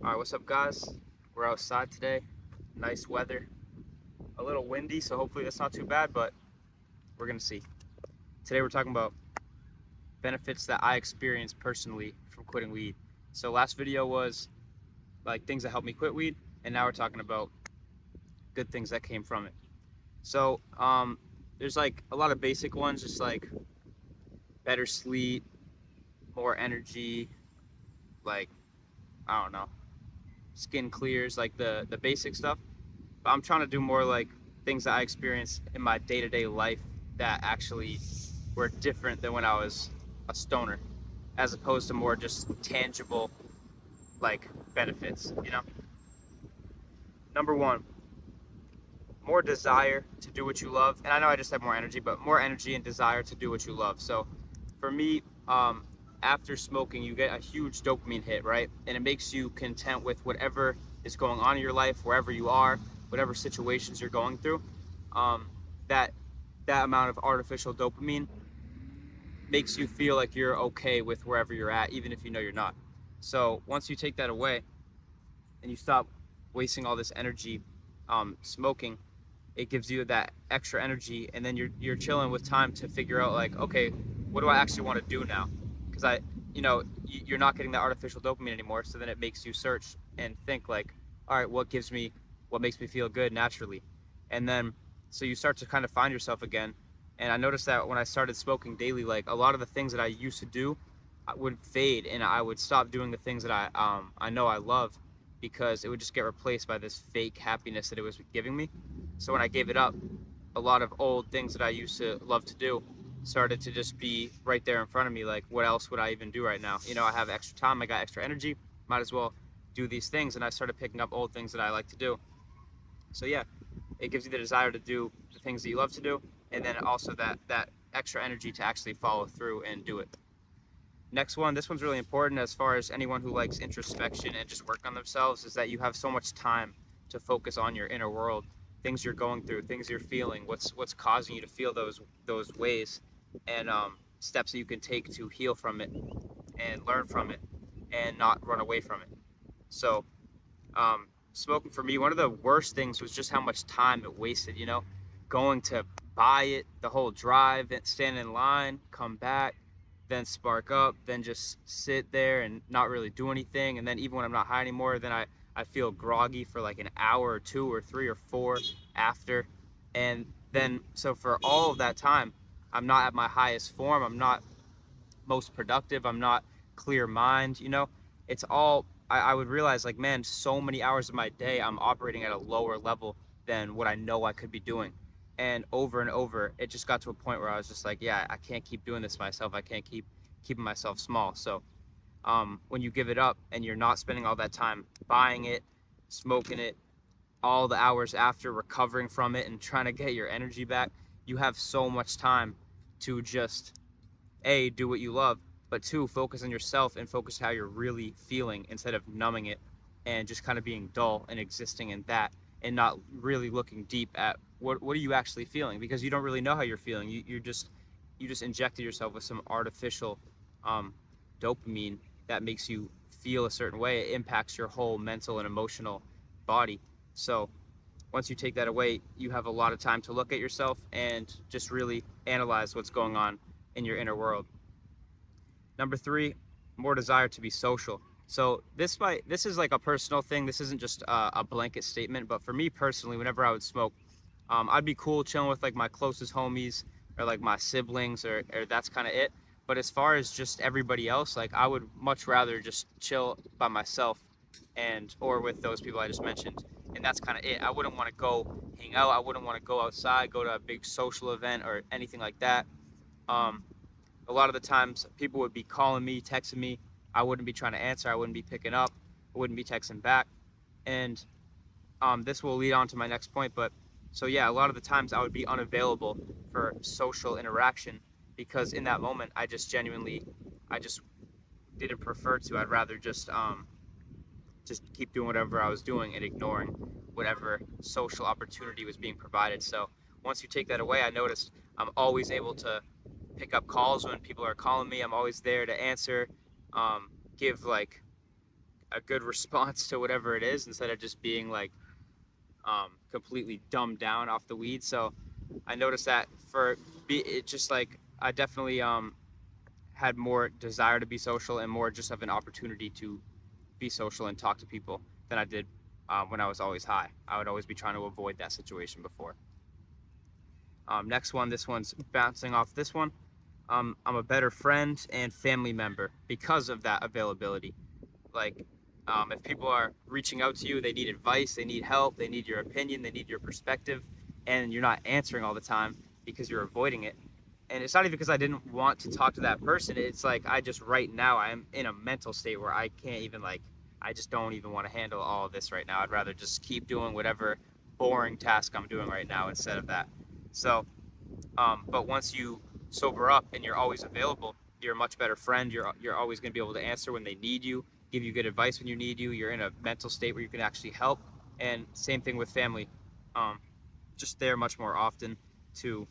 Alright, what's up, guys? We're outside today. Nice weather. A little windy, so hopefully that's not too bad, but we're gonna see. Today we're talking about benefits that I experienced personally from quitting weed. So last video was like things that helped me quit weed, and now we're talking about good things that came from it. So there's like a lot of basic ones, just like better sleep, more energy, like I don't know, skin clears, like the basic stuff. But I'm trying to do more like things that I experience in my day to day life that actually were different than when I was a stoner, as opposed to more just tangible like benefits. Number one, more desire to do what you love, and I know I just have more energy, but more energy and desire to do what you love. So, for me, after smoking, you get a huge dopamine hit, right? And it makes you content with whatever is going on in your life, wherever you are, whatever situations you're going through. Um, that that amount of artificial dopamine makes you feel like you're okay with wherever you're at, even if you know you're not. So once you take that away and you stop wasting all this energy smoking, it gives you that extra energy, and then you're chilling with time to figure out like, okay, what do I actually want to do now? Because you're not getting that artificial dopamine anymore, so then it makes you search and think like, all right, what makes me feel good naturally, and then so you start to kind of find yourself again. And I noticed that when I started smoking daily, like a lot of the things that I used to do would fade, and I would stop doing the things that I know I love, because it would just get replaced by this fake happiness that it was giving me. So when I gave it up, a lot of old things that I used to love to do started to just be right there in front of me. Like, what else would I even do right now? I have extra time, I got extra energy, might as well do these things. And I started picking up old things that I like to do. So yeah, it gives you the desire to do the things that you love to do, and then also that extra energy to actually follow through and do it. Next one, this one's really important as far as anyone who likes introspection and just work on themselves, is that you have so much time to focus on your inner world, things you're going through, things you're feeling, what's causing you to feel those ways, and steps that you can take to heal from it and learn from it and not run away from it. So smoking for me, one of the worst things was just how much time it wasted. Going to buy it, the whole drive, stand in line, come back, then spark up, then just sit there and not really do anything. And then even when I'm not high anymore, then I feel groggy for like an hour or two or three or four after. And then, so for all of that time, I'm not at my highest form. I'm not most productive. I'm not clear mind. It's all, I would realize like, man, so many hours of my day, I'm operating at a lower level than what I know I could be doing. And over, it just got to a point where I was just like, yeah, I can't keep doing this myself. I can't keep keeping myself small. So when you give it up and you're not spending all that time buying it, smoking it, all the hours after recovering from it and trying to get your energy back, you have so much time to just A, do what you love, but two, focus on yourself and focus how you're really feeling instead of numbing it and just kind of being dull and existing in that, and not really looking deep at what are you actually feeling, because you don't really know how you're feeling. You just injected yourself with some artificial um, dopamine that makes you feel a certain way. It impacts your whole mental and emotional body. So once you take that away, you have a lot of time to look at yourself and just really analyze what's going on in your inner world. Number three, more desire to be social. So this is like a personal thing. This isn't just a blanket statement, but for me personally, whenever I would smoke, I'd be cool chilling with like my closest homies or like my siblings, or that's kind of it. But as far as just everybody else, like I would much rather just chill by myself and or with those people I just mentioned, and that's kind of it. I wouldn't want to go hang out. I wouldn't want to go outside, go to a big social event or anything like that. Um, a lot of the times people would be calling me, texting me. I wouldn't be trying to answer. I wouldn't be picking up. I wouldn't be texting back. And this will lead on to my next point. But so, yeah, a lot of the times I would be unavailable for social interaction, because in that moment, I just didn't prefer to. I'd rather just keep doing whatever I was doing and ignoring whatever social opportunity was being provided. So once you take that away, I noticed I'm always able to pick up calls when people are calling me. I'm always there to answer, give like a good response to whatever it is instead of just being like completely dumbed down off the weed. So I noticed that it just like I definitely had more desire to be social and more just of an opportunity to be social and talk to people than I did when I was always high. I would always be trying to avoid that situation before. Next one, this one's bouncing off this one. I'm a better friend and family member because of that availability. Like, if people are reaching out to you, they need advice, they need help, they need your opinion, they need your perspective, and you're not answering all the time because you're avoiding it. And it's not even because I didn't want to talk to that person. It's like I just right now I'm in a mental state where I can't even like I just don't even want to handle all of this right now. I'd rather just keep doing whatever boring task I'm doing right now instead of that. So, but once you sober up and you're always available, you're a much better friend. You're always going to be able to answer when they need you, give you good advice when you need you. You're in a mental state where you can actually help. And same thing with family. Um, just there much more often to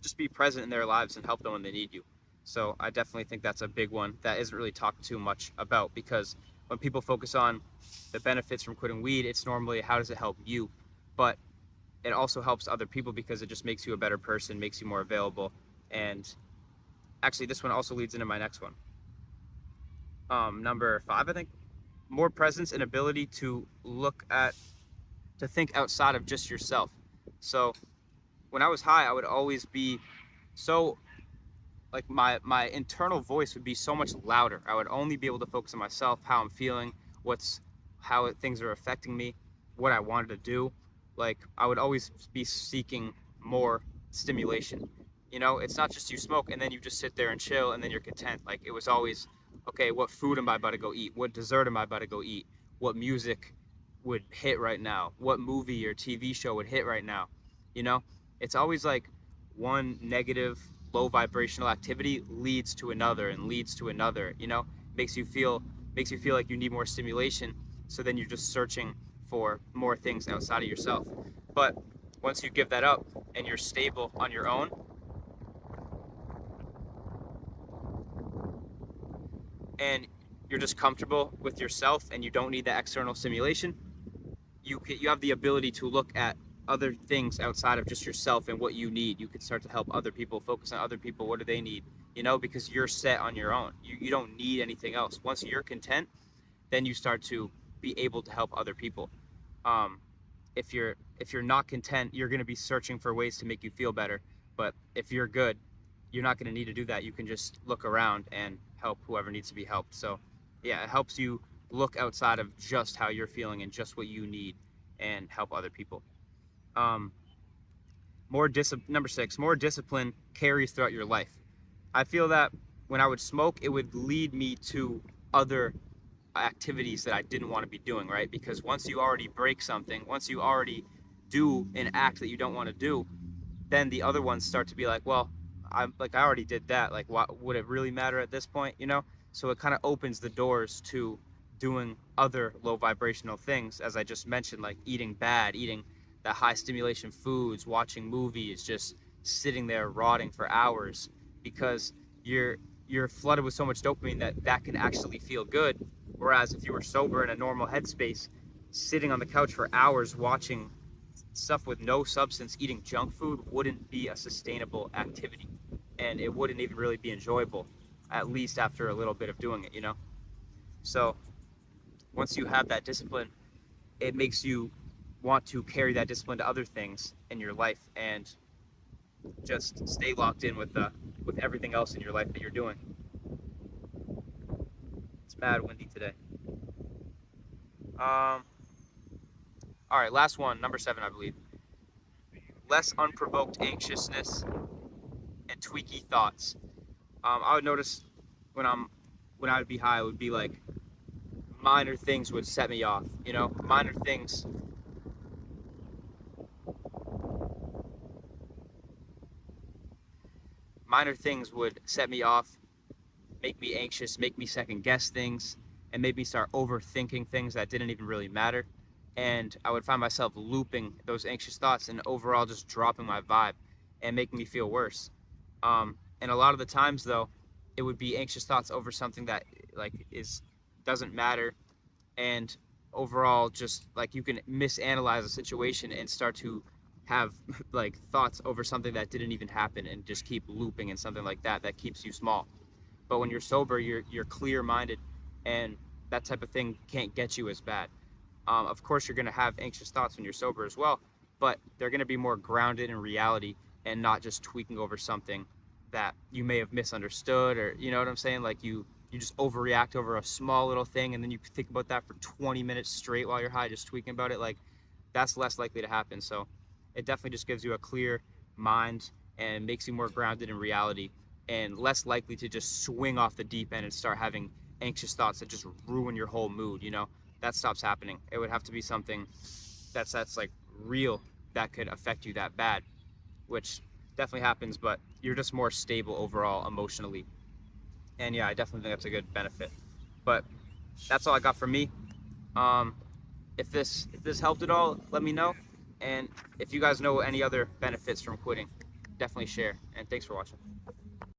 just be present in their lives and help them when they need you. So I definitely think that's a big one that isn't really talked too much about because when people focus on the benefits from quitting weed, it's normally how does it help you, but it also helps other people because it just makes you a better person, makes you more available, and actually this one also leads into my next one. Number 5, I think, more presence and ability to think outside of just yourself. So when I was high, I would always be so like my internal voice would be so much louder. I would only be able to focus on myself, how I'm feeling, what's things are affecting me, what I wanted to do. Like I would always be seeking more stimulation. You know, it's not just you smoke and then you just sit there and chill and then you're content. Like it was always, okay, what food am I about to go eat? What dessert am I about to go eat? What music would hit right now? What movie or TV show would hit right now? You know, it's always like one negative low vibrational activity leads to another and leads to another, you know, makes you feel like you need more stimulation, so then you're just searching for more things outside of yourself. But once you give that up and you're stable on your own and you're just comfortable with yourself and you don't need that external stimulation, you have the ability to look at other things outside of just yourself and what you need. You can start to help other people, focus on other people. What do they need? You know, because you're set on your own. You don't need anything else. Once you're content, then you start to be able to help other people. Um, if you're not content, you're going to be searching for ways to make you feel better. But if you're good, you're not going to need to do that. You can just look around and help whoever needs to be helped. So, yeah, it helps you look outside of just how you're feeling and just what you need and help other people. Um, Number 6, more discipline carries throughout your life. I feel that when I would smoke, it would lead me to other activities that I didn't want to be doing, right? Because once you already break something, once you already do an act that you don't want to do, then the other ones start to be like, well, I already did that. Like, what would it really matter at this point, you know? So it kind of opens the doors to doing other low vibrational things, as I just mentioned, like eating bad, eating the high stimulation foods, watching movies, just sitting there rotting for hours because you're you're flooded with so much dopamine that can actually feel good. Whereas if you were sober in a normal headspace, sitting on the couch for hours watching stuff with no substance, eating junk food wouldn't be a sustainable activity, and it wouldn't even really be enjoyable, at least after a little bit of doing it, you know. So once you have that discipline, it makes you want to carry that discipline to other things in your life and just stay locked in with everything else in your life that you're doing. It's mad windy today. All right, last one, number 7, I believe. Less unprovoked anxiousness and tweaky thoughts. I would notice when I would be high, it would be like minor things would set me off. You know, minor things would set me off, make me anxious, make me second guess things, and make me start overthinking things that didn't even really matter. And I would find myself looping those anxious thoughts and overall just dropping my vibe and making me feel worse. And a lot of the times, though, it would be anxious thoughts over something that like is doesn't matter. and overall just like you can misanalyze a situation and start to have like thoughts over something that didn't even happen and just keep looping and something like that that keeps you small. But when you're sober, you're clear minded, and that type of thing can't get you as bad. Of course, you're going to have anxious thoughts when you're sober as well, but they're going to be more grounded in reality and not just tweaking over something that you may have misunderstood, or you know what I'm saying? Like you just overreact over a small little thing, and then you think about that for 20 minutes straight while you're high, just tweaking about it. Like that's less likely to happen. So it definitely just gives you a clear mind and makes you more grounded in reality and less likely to just swing off the deep end and start having anxious thoughts that just ruin your whole mood, you know? That stops happening. It would have to be something that's like real that could affect you that bad, which definitely happens, but you're just more stable overall emotionally. And yeah, I definitely think that's a good benefit. But that's all I got from me. Um, if this helped at all, let me know. And if you guys know any other benefits from quitting, definitely share. And thanks for watching.